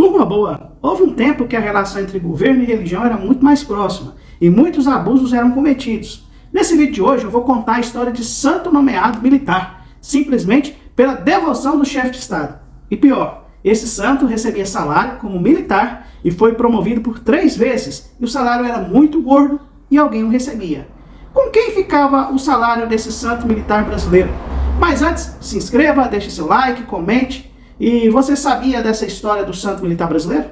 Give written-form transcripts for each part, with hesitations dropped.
Turma boa, houve um tempo que a relação entre governo e religião era muito mais próxima e muitos abusos eram cometidos. Nesse vídeo de hoje eu vou contar a história de santo nomeado militar, simplesmente pela devoção do chefe de Estado. E pior, esse santo recebia salário como militar e foi promovido por 3 vezes, e o salário era muito gordo e alguém o recebia. Com quem ficava o salário desse santo militar brasileiro? Mas antes, se inscreva, deixe seu like, comente. E você sabia dessa história do santo militar brasileiro?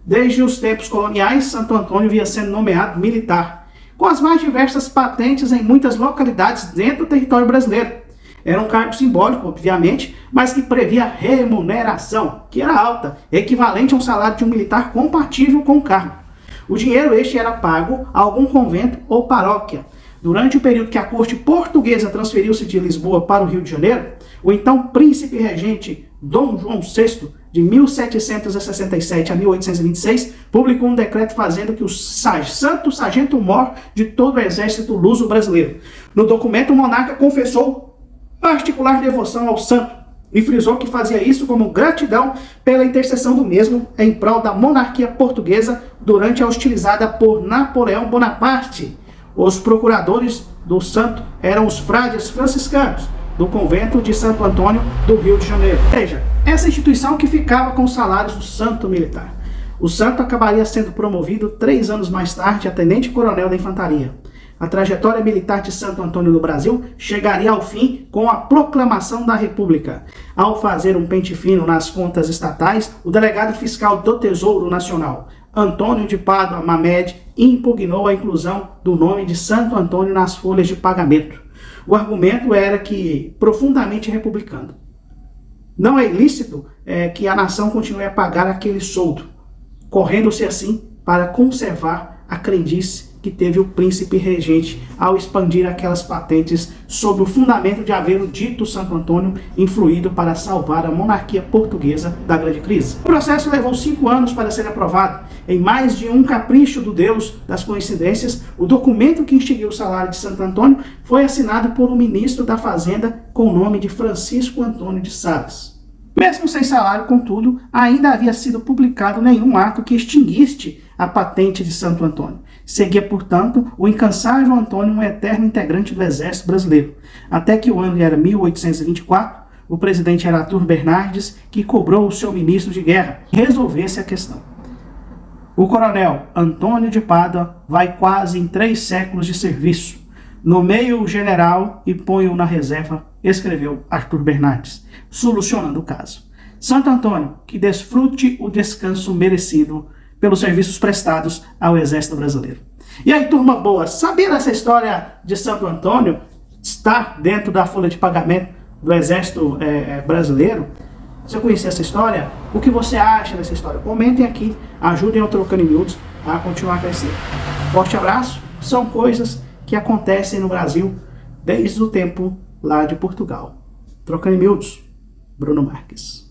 Desde os tempos coloniais, Santo Antônio vinha sendo nomeado militar, com as mais diversas patentes em muitas localidades dentro do território brasileiro. Era um cargo simbólico, obviamente, mas que previa remuneração, que era alta, equivalente a um salário de um militar compatível com o cargo. O dinheiro este era pago a algum convento ou paróquia. Durante o período que a corte portuguesa transferiu-se de Lisboa para o Rio de Janeiro, o então príncipe regente Dom João VI, de 1767 a 1826, publicou um decreto fazendo que o santo sargento-mor de todo o exército luso brasileiro. No documento, o monarca confessou particular devoção ao santo e frisou que fazia isso como gratidão pela intercessão do mesmo em prol da monarquia portuguesa durante a hostilizada por Napoleão Bonaparte. Os procuradores do santo eram os frades franciscanos do convento de Santo Antônio do Rio de Janeiro. Veja, essa instituição que ficava com os salários do santo militar. O santo acabaria sendo promovido 3 anos mais tarde a tenente-coronel da infantaria. A trajetória militar de Santo Antônio no Brasil chegaria ao fim com a proclamação da República. Ao fazer um pente fino nas contas estatais, o delegado fiscal do Tesouro Nacional, Antônio de Pádua Mamed, impugnou a inclusão do nome de Santo Antônio nas folhas de pagamento. O argumento era que, profundamente republicano, não é ilícito que a nação continue a pagar aquele soldo, correndo-se assim para conservar a crendice que teve o príncipe regente ao expandir aquelas patentes sob o fundamento de haver o dito Santo Antônio influído para salvar a monarquia portuguesa da grande crise. O processo levou 5 anos para ser aprovado. Em mais de um capricho do Deus das coincidências, o documento que instituiu o salário de Santo Antônio foi assinado por um ministro da Fazenda com o nome de Francisco Antônio de Sales. Mesmo sem salário, contudo, ainda havia sido publicado nenhum ato que extinguisse a patente de Santo Antônio. Seguia, portanto, o incansável Antônio, um eterno integrante do Exército Brasileiro. Até que o ano era 1824, o presidente era Arthur Bernardes, que cobrou o seu ministro de guerra que resolvesse a questão. O coronel Antônio de Pádua vai quase em 3 séculos de serviço. Nomeio o general e ponho-o na reserva, escreveu Arthur Bernardes, solucionando o caso. Santo Antônio, que desfrute o descanso merecido pelos serviços prestados ao Exército Brasileiro. E aí, turma boa, sabia dessa história de Santo Antônio estar dentro da folha de pagamento do Exército Brasileiro? Você conhecia essa história? O que você acha dessa história? Comentem aqui, ajudem o Trocando em Miúdos a continuar a crescer. Forte abraço, são coisas que acontecem no Brasil desde o tempo lá de Portugal. Trocando em Miúdos, Bruno Marques.